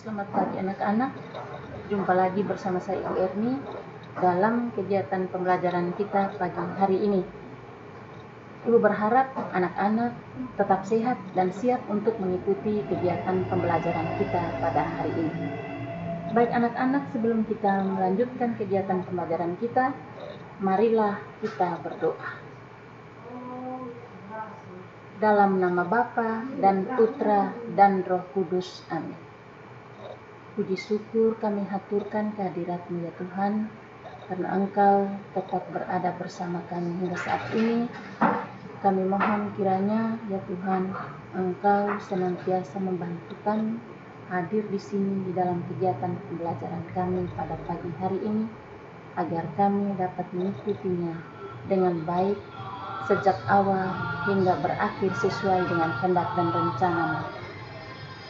Selamat pagi anak-anak. Jumpa lagi bersama saya Ibu Erni dalam kegiatan pembelajaran kita pagi hari ini. Ibu berharap anak-anak tetap sehat dan siap untuk mengikuti kegiatan pembelajaran kita pada hari ini. Baik anak-anak, sebelum kita melanjutkan kegiatan pembelajaran kita, marilah kita berdoa. Dalam nama Bapa dan Putra dan Roh Kudus. Amin. Puji syukur kami haturkan kehadirat-Mu ya Tuhan, karena Engkau tetap berada bersama kami hingga saat ini. Kami mohon kiranya ya Tuhan, Engkau senantiasa membantu kami hadir di sini di dalam kegiatan pembelajaran kami pada pagi hari ini, agar kami dapat mengikutinya dengan baik sejak awal hingga berakhir sesuai dengan kehendak dan rencana-Mu.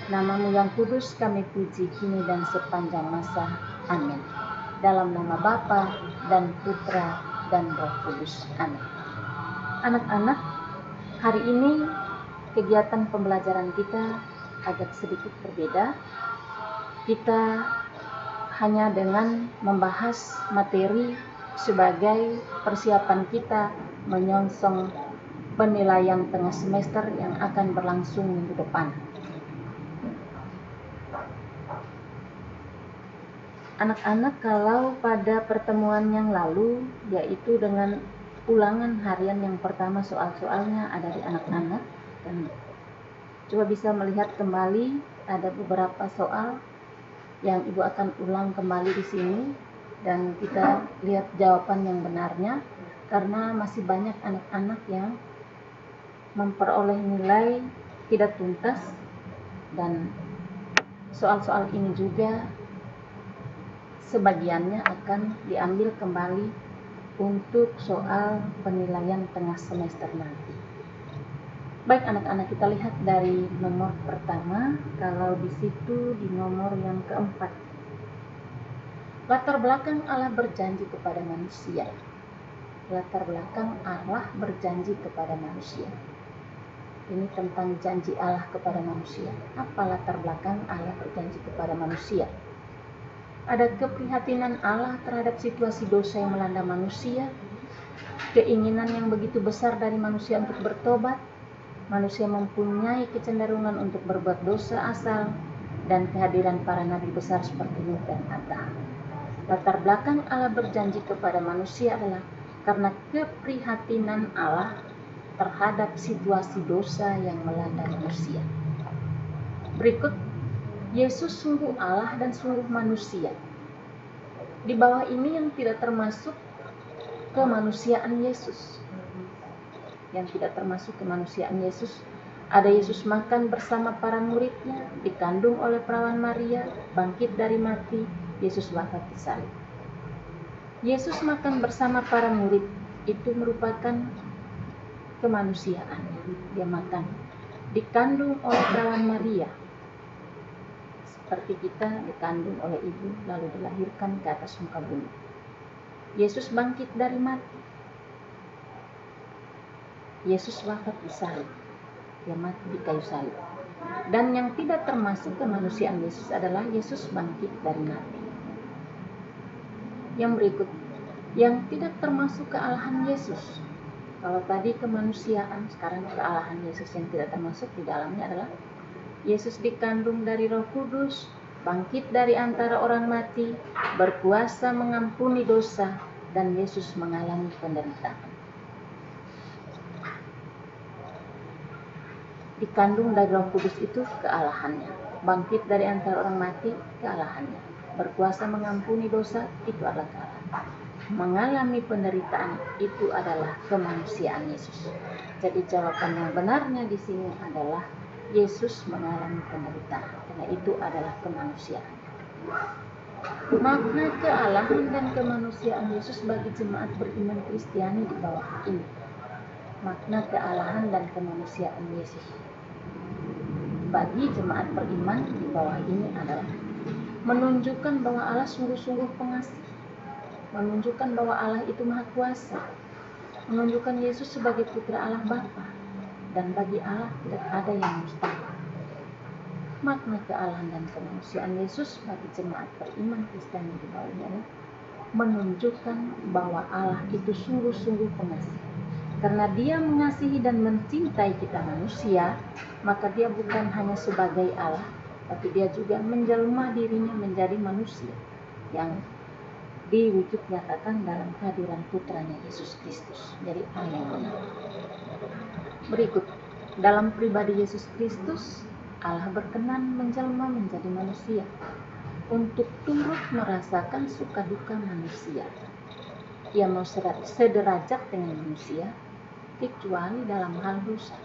Nama-Mu yang kudus kami puji kini dan sepanjang masa. Amin. Dalam nama Bapa dan Putra dan Roh Kudus. Amin. Anak-anak, hari ini kegiatan pembelajaran kita agak sedikit berbeda. Kita hanya dengan membahas materi sebagai persiapan kita menyongsong penilaian tengah semester yang akan berlangsung minggu depan. Anak-anak, kalau pada pertemuan yang lalu, yaitu dengan ulangan harian yang pertama, soal-soalnya ada di anak-anak, dan coba bisa melihat kembali, ada beberapa soal yang Ibu akan ulang kembali di sini, dan kita lihat jawaban yang benarnya, karena masih banyak anak-anak yang memperoleh nilai tidak tuntas, dan soal-soal ini juga sebagiannya akan diambil kembali untuk soal penilaian tengah semester nanti. Baik anak-anak, kita lihat dari nomor pertama. Kalau di situ di nomor yang keempat, latar belakang Allah berjanji kepada manusia. Latar belakang Allah berjanji kepada manusia. Ini tentang janji Allah kepada manusia. Apa latar belakang Allah berjanji kepada manusia? Ada keprihatinan Allah terhadap situasi dosa yang melanda manusia, keinginan yang begitu besar dari manusia untuk bertobat, manusia mempunyai kecenderungan untuk berbuat dosa asal, dan kehadiran para nabi besar seperti Nuh dan Adam. Latar belakang Allah berjanji kepada manusia adalah karena keprihatinan Allah terhadap situasi dosa yang melanda manusia. Berikut, Yesus sungguh Allah dan sungguh manusia. Di bawah ini yang tidak termasuk kemanusiaan Yesus. Yang tidak termasuk kemanusiaan Yesus, ada Yesus makan bersama para muridnya, dikandung oleh perawan Maria, bangkit dari mati, Yesus wafat di salib. Yesus makan bersama para murid itu merupakan kemanusiaan. Dia makan, dikandung oleh perawan Maria, seperti kita dikandung oleh ibu lalu dilahirkan ke atas muka bumi. Yesus bangkit dari mati. Yesus wafat di salib. Dia mati di kayu salib. Dan yang tidak termasuk kemanusiaan Yesus adalah Yesus bangkit dari mati. Yang berikut, yang tidak termasuk kealahan Yesus. Kalau tadi kemanusiaan, sekarang kealahan Yesus yang tidak termasuk di dalamnya adalah Yesus dikandung dari Roh Kudus, bangkit dari antara orang mati, berkuasa mengampuni dosa, dan Yesus mengalami penderitaan. Dikandung dari Roh Kudus itu kealahannya, bangkit dari antara orang mati kealahannya, berkuasa mengampuni dosa itu adalah kealahan, mengalami penderitaan itu adalah kemanusiaan Yesus. Jadi jawaban yang benarnya di sini adalah Yesus mengalami penderitaan, karena itu adalah kemanusiaan. Makna kealahan dan kemanusiaan Yesus bagi jemaat beriman Kristiani di bawah ini. Makna kealahan dan kemanusiaan Yesus bagi jemaat beriman di bawah ini adalah menunjukkan bahwa Allah sungguh-sungguh pengasih, menunjukkan bahwa Allah itu maha kuasa, menunjukkan Yesus sebagai putra Allah Bapa, dan bagi Allah tidak ada yang mustahil. Makna kealahan dan kemanusiaan Yesus bagi jemaat beriman Kristen di bawahnya menunjukkan bahwa Allah itu sungguh-sungguh pengasih. Karena Dia mengasihi dan mencintai kita manusia, maka Dia bukan hanya sebagai Allah, tapi Dia juga menjelma dirinya menjadi manusia yang diwujud nyatakan dalam kehadiran putranya Yesus Kristus. Jadi Allah yang benar. Berikut, dalam pribadi Yesus Kristus, Allah berkenan menjelma menjadi manusia untuk turut merasakan suka duka manusia. Ia mau sederajat dengan manusia, kecuali dalam hal dosa.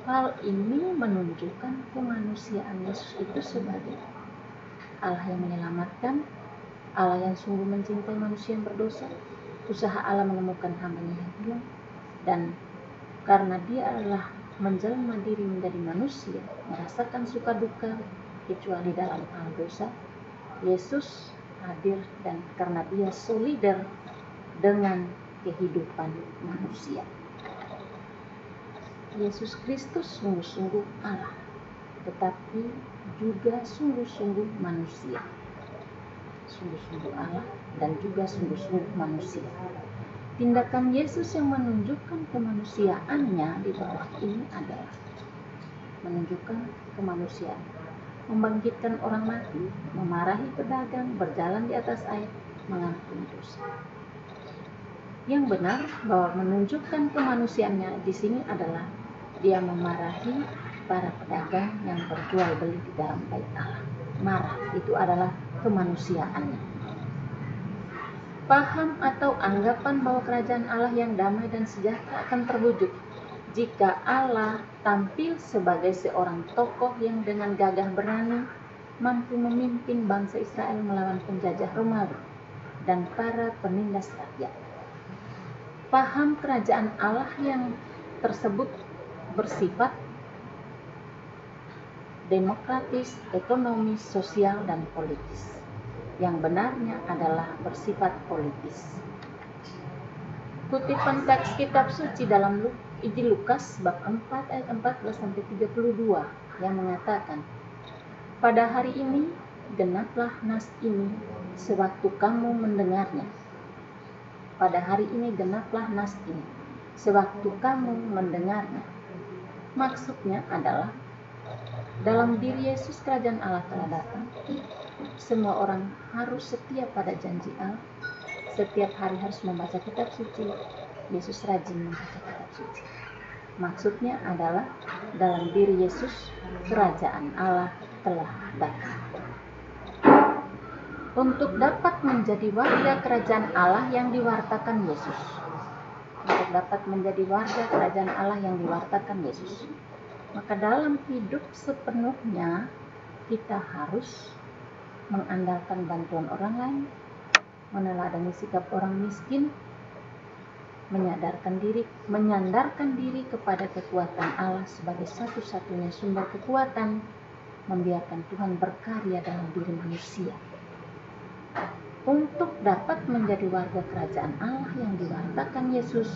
Hal ini menunjukkan kemanusiaan Yesus itu sebagai Allah yang menyelamatkan, Allah yang sungguh mencintai manusia yang berdosa, usaha Allah menemukan hamba-Nya yang hilang, dan karena Dia adalah menjelma diri menjadi manusia, merasakan suka duka, kecuali dalam hal dosa, Yesus hadir dan karena Dia solider dengan kehidupan manusia. Yesus Kristus sungguh-sungguh Allah, tetapi juga sungguh-sungguh manusia. Sungguh-sungguh Allah dan juga sungguh-sungguh manusia. Tindakan Yesus yang menunjukkan kemanusiaannya di bawah ini adalah menunjukkan kemanusiaan, membangkitkan orang mati, memarahi pedagang, berjalan di atas air, mengampuni dosa. Yang benar bahwa menunjukkan kemanusiaannya di sini adalah Dia memarahi para pedagang yang berjual beli di dalam bait Allah. Marah itu adalah kemanusiaannya. Paham atau anggapan bahwa kerajaan Allah yang damai dan sejahtera akan terwujud jika Allah tampil sebagai seorang tokoh yang dengan gagah berani mampu memimpin bangsa Israel melawan penjajah Romawi dan para penindas rakyat. Paham kerajaan Allah yang tersebut bersifat demokratis, ekonomis, sosial, dan politis. Yang benarnya adalah bersifat politis. Kutipan teks kitab suci dalam Injil Lukas bab 4 ayat 14-32 yang mengatakan, "Pada hari ini genaplah nas ini sewaktu kamu mendengarnya." Pada hari ini genaplah nas ini sewaktu kamu mendengarnya. Maksudnya adalah dalam diri Yesus kerajaan Allah telah datang. Semua orang harus setia pada janji Allah. Setiap hari harus membaca kitab suci. Yesus rajin membaca kitab suci. Maksudnya adalah dalam diri Yesus kerajaan Allah telah datang. Untuk dapat menjadi warga kerajaan Allah yang diwartakan Yesus. Untuk dapat menjadi warga kerajaan Allah yang diwartakan Yesus. Maka dalam hidup sepenuhnya kita harus mengandalkan bantuan orang lain, meneladani sikap orang miskin, menyandarkan diri kepada kekuatan Allah sebagai satu-satunya sumber kekuatan, membiarkan Tuhan berkarya dalam diri manusia. Untuk dapat menjadi warga kerajaan Allah yang diwartakan Yesus,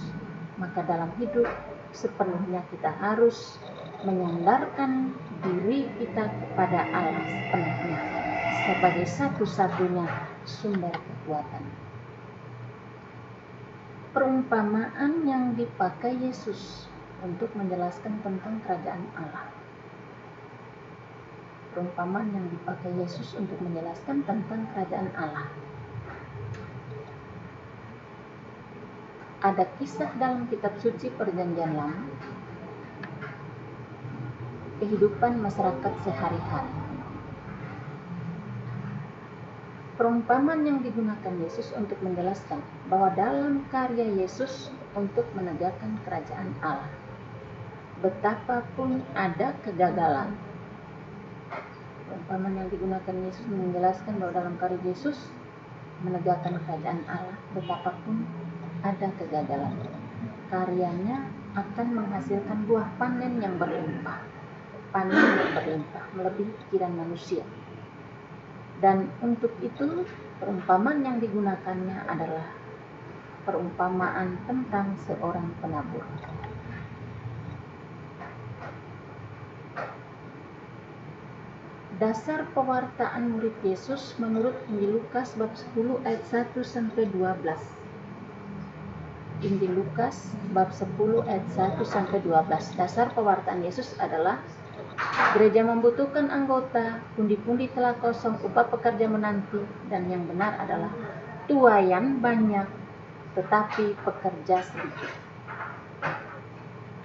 maka dalam hidup sepenuhnya kita harus menyandarkan diri kita kepada Allah sepenuhnya sebagai satu-satunya sumber kekuatan. Perumpamaan yang dipakai Yesus untuk menjelaskan tentang kerajaan Allah. Perumpamaan yang dipakai Yesus untuk menjelaskan tentang kerajaan Allah. Ada kisah dalam kitab suci Perjanjian Lama, kehidupan masyarakat sehari-hari. Perumpamaan yang digunakan Yesus untuk menjelaskan bahwa dalam karya Yesus untuk menegakkan kerajaan Allah, betapapun ada kegagalan. Perumpamaan yang digunakan Yesus menjelaskan bahwa dalam karya Yesus menegakkan kerajaan Allah, betapapun ada kegagalan, karyanya akan menghasilkan buah panen yang berlimpah, melebihi pikiran manusia. Dan untuk itu perumpamaan yang digunakannya adalah perumpamaan tentang seorang penabur. Dasar pewartaan murid Yesus menurut Injil Lukas bab 10 ayat 1 sampai 12. Injil Lukas bab 10 ayat 1 sampai 12. Dasar pewartaan Yesus adalah gereja membutuhkan anggota, pundi-pundi telah kosong, upah pekerja menanti, dan yang benar adalah tuaian banyak tetapi pekerja sedikit.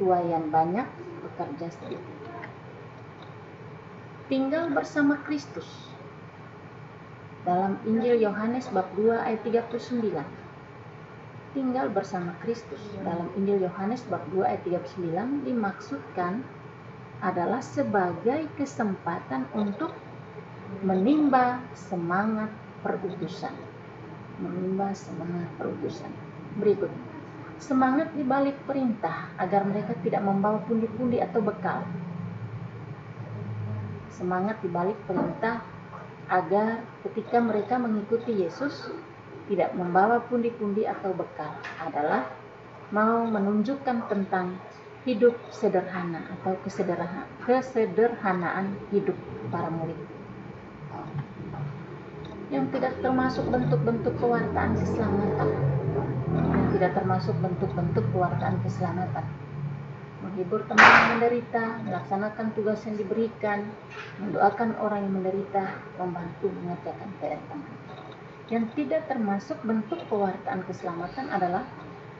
Tuaian banyak, pekerja sedikit. Tinggal bersama Kristus. Dalam Injil Yohanes bab 2 ayat 39. Tinggal bersama Kristus. Dalam Injil Yohanes bab 2 ayat 39 dimaksudkan adalah sebagai kesempatan untuk menimba semangat perutusan. Menimba semangat perutusan. Berikut. Semangat di balik perintah agar mereka tidak membawa pundi-pundi atau bekal. Semangat di balik perintah agar ketika mereka mengikuti Yesus tidak membawa pundi-pundi atau bekal adalah mau menunjukkan tentang hidup sederhana atau kesederhanaan hidup para murid. Yang tidak termasuk bentuk-bentuk pewartaan keselamatan. Yang tidak termasuk bentuk-bentuk pewartaan keselamatan. Menghibur teman yang menderita, melaksanakan tugas yang diberikan, mendoakan orang yang menderita, membantu mengerjakan PR teman. Yang tidak termasuk bentuk pewartaan keselamatan adalah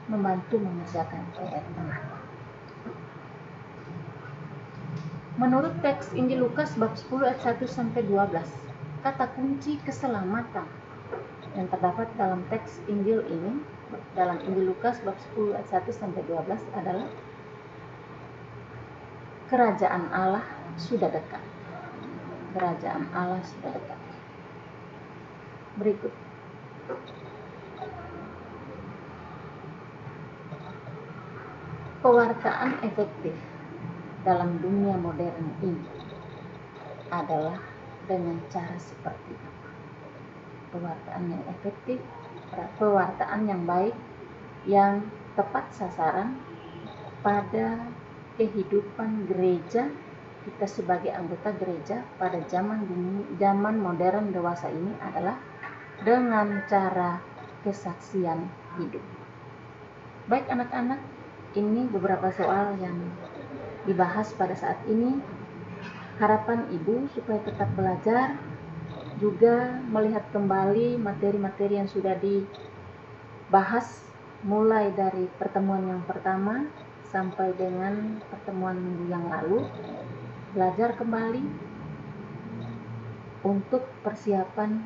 membantu mengerjakan PR teman. Menurut teks Injil Lukas bab 10 ayat 1 sampai 12, kata kunci keselamatan yang terdapat dalam teks Injil ini, dalam Injil Lukas bab 10 ayat 1 sampai 12 adalah kerajaan Allah sudah dekat. Kerajaan Allah sudah dekat. Berikut. Pewartaan efektif dalam dunia modern ini adalah dengan cara seperti apa? Pewartaan yang efektif, pewartaan yang baik, yang tepat sasaran pada kehidupan gereja kita sebagai anggota gereja pada zaman modern dewasa ini adalah dengan cara kesaksian hidup. Baik anak-anak, ini beberapa soal yang dibahas pada saat ini. Harapan ibu supaya tetap belajar, juga melihat kembali materi-materi yang sudah dibahas mulai dari pertemuan yang pertama sampai dengan pertemuan minggu yang lalu. Belajar kembali untuk persiapan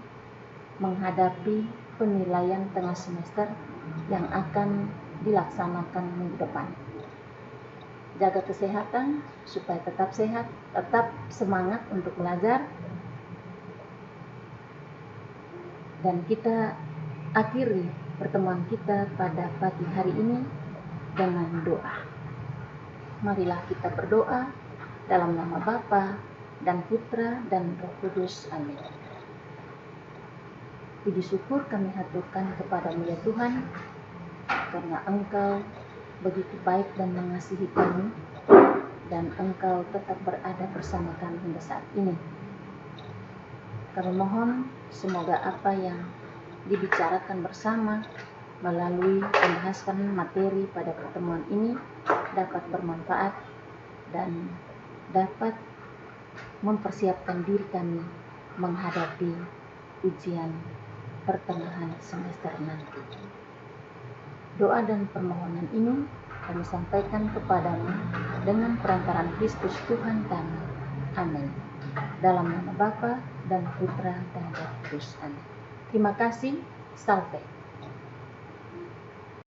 menghadapi penilaian tengah semester yang akan dilaksanakan minggu depan. Jaga kesehatan supaya tetap sehat, tetap semangat untuk belajar. Dan kita akhiri pertemuan kita pada pagi hari ini dengan doa. Marilah kita berdoa dalam nama Bapa dan Putra dan Roh Kudus. Amin. Puji syukur kami haturkan kepadamu ya Tuhan, karena Engkau begitu baik dan mengasihi kami, dan Engkau tetap berada bersama kami hingga saat ini. Kami mohon semoga apa yang dibicarakan bersama melalui pembahasan materi pada pertemuan ini dapat bermanfaat dan dapat mempersiapkan diri kami menghadapi ujian pertengahan semester nanti. Doa dan permohonan ini kami sampaikan kepadamu dengan perantaraan Kristus Tuhan kami. Amin. Dalam nama Bapa dan Putra dan Roh Kudus. Amin. Terima kasih. Salve.